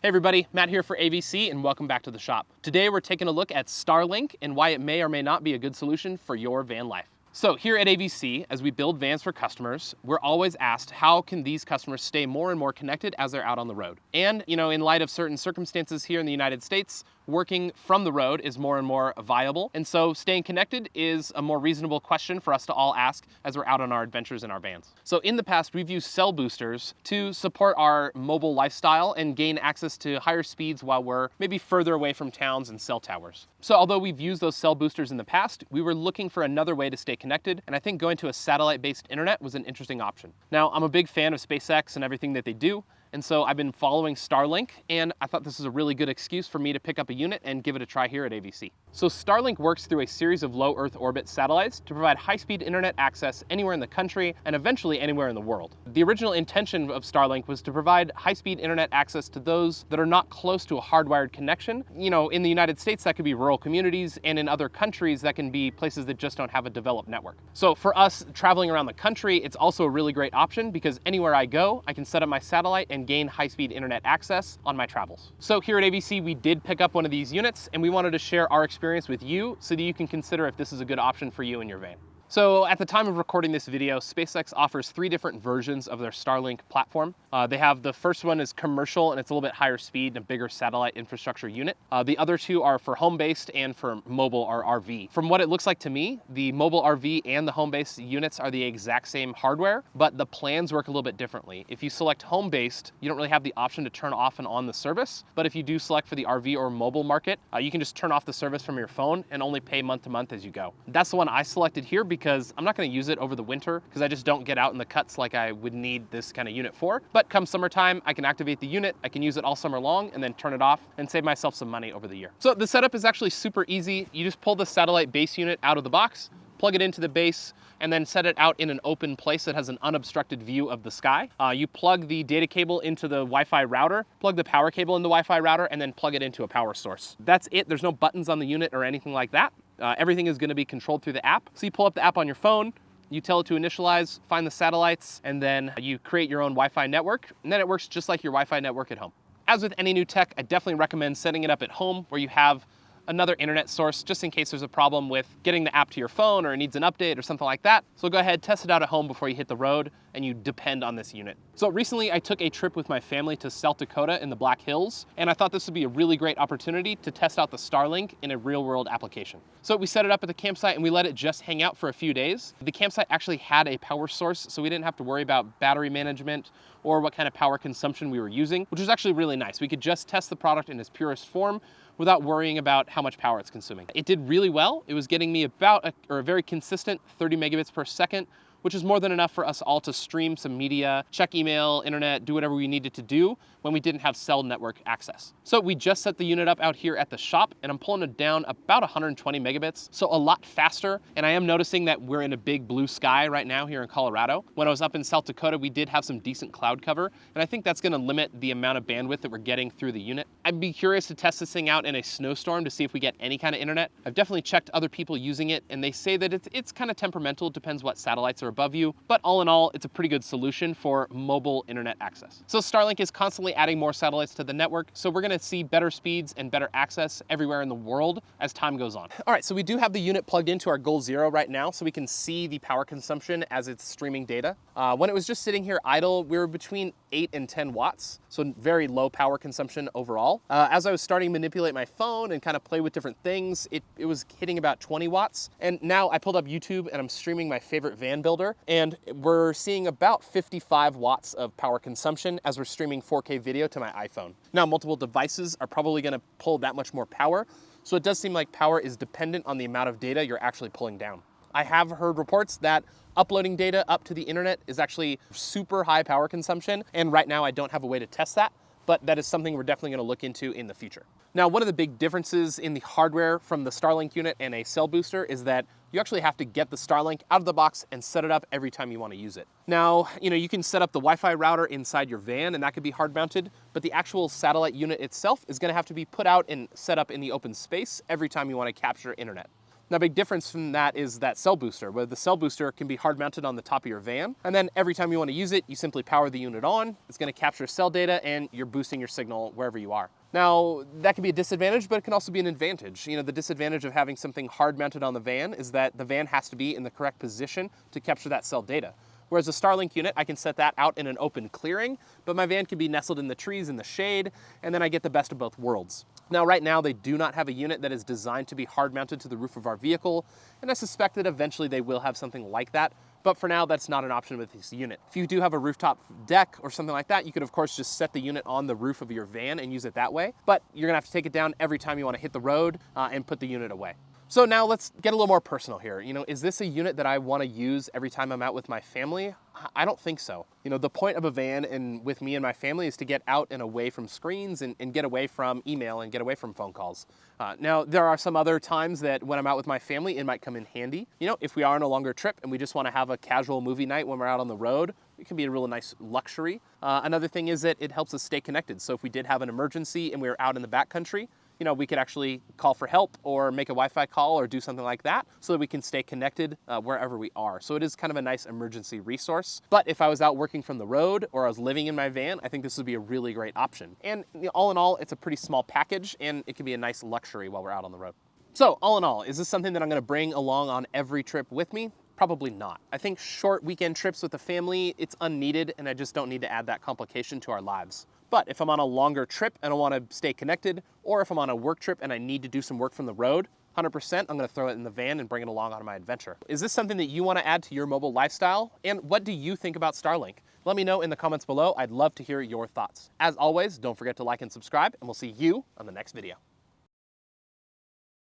Hey everybody, Matt here for AVC and welcome back to the shop. Today we're taking a look at Starlink and why it may or may not be a good solution for your van life. So here at AVC, as we build vans for customers, we're always asked how can these customers stay more and more connected as they're out on the road? And, in light of certain circumstances here in the United States, working from the road is more and more viable. And so staying connected is a more reasonable question for us to all ask as we're out on our adventures in our vans. So in the past, we've used cell boosters to support our mobile lifestyle and gain access to higher speeds while we're maybe further away from towns and cell towers. So although we've used those cell boosters in the past, we were looking for another way to stay connected. And I think going to a satellite-based internet was an interesting option. Now, I'm a big fan of SpaceX and everything that they do. And so I've been following Starlink, and I thought this is a really good excuse for me to pick up a unit and give it a try here at AVC. So Starlink works through a series of low Earth orbit satellites to provide high-speed internet access anywhere in the country and eventually anywhere in the world. The original intention of Starlink was to provide high-speed internet access to those that are not close to a hardwired connection. In the United States, that could be rural communities, and in other countries, that can be places that just don't have a developed network. So for us traveling around the country, it's also a really great option because anywhere I go, I can set up my satellite and gain high-speed internet access on my travels. So here at AVC, we did pick up one of these units and we wanted to share our experience with you so that you can consider if this is a good option for you and your van. So at the time of recording this video, SpaceX offers 3 different versions of their Starlink platform. They have the first one is commercial and it's a little bit higher speed and a bigger satellite infrastructure unit. The other 2 are for home-based and for mobile or RV. From what it looks like to me, the mobile RV and the home-based units are the exact same hardware, but the plans work a little bit differently. If you select home-based, you don't really have the option to turn off and on the service. But if you do select for the RV or mobile market, you can just turn off the service from your phone and only pay month to month as you go. That's the one I selected here because I'm not going to use it over the winter because I just don't get out in the cuts like I would need this kind of unit for. But come summertime, I can activate the unit, I can use it all summer long and then turn it off and save myself some money over the year. So the setup is actually super easy. You just pull the satellite base unit out of the box, plug it into the base, and then set it out in an open place that has an unobstructed view of the sky. You plug the data cable into the Wi-Fi router, plug the power cable in the Wi-Fi router, and then plug it into a power source. That's it. There's no buttons on the unit or anything like that. Everything is going to be controlled through the app. So you pull up the app on your phone, you tell it to initialize, find the satellites, and then you create your own Wi-Fi network, and then it works just like your Wi-Fi network at home. As with any new tech, I definitely recommend setting it up at home where you have another internet source just in case there's a problem with getting the app to your phone or it needs an update or something like that. So go ahead, test it out at home before you hit the road and you depend on this unit. So recently I took a trip with my family to South Dakota in the Black Hills, and I thought this would be a really great opportunity to test out the Starlink in a real world application. So we set it up at the campsite and we let it just hang out for a few days. The campsite actually had a power source, so we didn't have to worry about battery management or what kind of power consumption we were using, which was actually really nice. We could just test the product in its purest form without worrying about how much power it's consuming. It did really well. It was getting me about a very consistent 30 megabits per second, which is more than enough for us all to stream some media, check email, internet, do whatever we needed to do when we didn't have cell network access. So we just set the unit up out here at the shop and I'm pulling it down about 120 megabits, so a lot faster. And I am noticing that we're in a big blue sky right now here in Colorado. When I was up in South Dakota, we did have some decent cloud cover, and I think that's gonna limit the amount of bandwidth that we're getting through the unit. I'd be curious to test this thing out in a snowstorm to see if we get any kind of internet. I've definitely checked other people using it, and they say that it's kind of temperamental, depends what satellites are above you, but all in all, it's a pretty good solution for mobile internet access. So Starlink is constantly adding more satellites to the network, so we're gonna see better speeds and better access everywhere in the world as time goes on. All right, so we do have the unit plugged into our Goal Zero right now, so we can see the power consumption as it's streaming data. When it was just sitting here idle, we were between 8 and 10 watts, so very low power consumption overall. As I was starting to manipulate my phone and kind of play with different things, it was hitting about 20 watts. And now I pulled up YouTube and I'm streaming my favorite van builder, and we're seeing about 55 watts of power consumption as we're streaming 4K video to my iPhone. Now, multiple devices are probably gonna pull that much more power, so it does seem like power is dependent on the amount of data you're actually pulling down. I have heard reports that uploading data up to the internet is actually super high power consumption, and right now I don't have a way to test that, but that is something we're definitely gonna look into in the future. Now, one of the big differences in the hardware from the Starlink unit and a cell booster is that you actually have to get the Starlink out of the box and set it up every time you want to use it. Now, you can set up the Wi-Fi router inside your van and that could be hard mounted, but the actual satellite unit itself is going to have to be put out and set up in the open space every time you want to capture internet. Now, a big difference from that is that cell booster, where the cell booster can be hard mounted on the top of your van. And then every time you want to use it, you simply power the unit on. It's going to capture cell data and you're boosting your signal wherever you are. Now, that can be a disadvantage, but it can also be an advantage. You know, the disadvantage of having something hard mounted on the van is that the van has to be in the correct position to capture that cell data. Whereas a Starlink unit, I can set that out in an open clearing, but my van can be nestled in the trees in the shade, and then I get the best of both worlds. Now, right now, they do not have a unit that is designed to be hard mounted to the roof of our vehicle, and I suspect that eventually they will have something like that. But for now, that's not an option with this unit. If you do have a rooftop deck or something like that, you could of course just set the unit on the roof of your van and use it that way. But you're gonna have to take it down every time you wanna hit the road and put the unit away. So now let's get a little more personal here. You know, is this a unit that I wanna use every time I'm out with my family? I don't think so. You know, the point of a van and with me and my family is to get out and away from screens and get away from email and get away from phone calls. Now, there are some other times that when I'm out with my family, it might come in handy. You know, if we are on a longer trip and we just wanna have a casual movie night when we're out on the road, it can be a really nice luxury. Another thing is that it helps us stay connected. So if we did have an emergency and we were out in the backcountry, you know, we could actually call for help or make a Wi-Fi call or do something like that so that we can stay connected wherever we are. So it is kind of a nice emergency resource. But if I was out working from the road or I was living in my van, I think this would be a really great option. And you know, all in all, it's a pretty small package and it can be a nice luxury while we're out on the road. So all in all, is this something that I'm gonna bring along on every trip with me? Probably not. I think short weekend trips with the family, it's unneeded and I just don't need to add that complication to our lives. But if I'm on a longer trip and I want to stay connected, or if I'm on a work trip and I need to do some work from the road, 100%, I'm going to throw it in the van and bring it along on my adventure. Is this something that you want to add to your mobile lifestyle? And what do you think about Starlink? Let me know in the comments below. I'd love to hear your thoughts. As always, don't forget to like and subscribe, and we'll see you on the next video.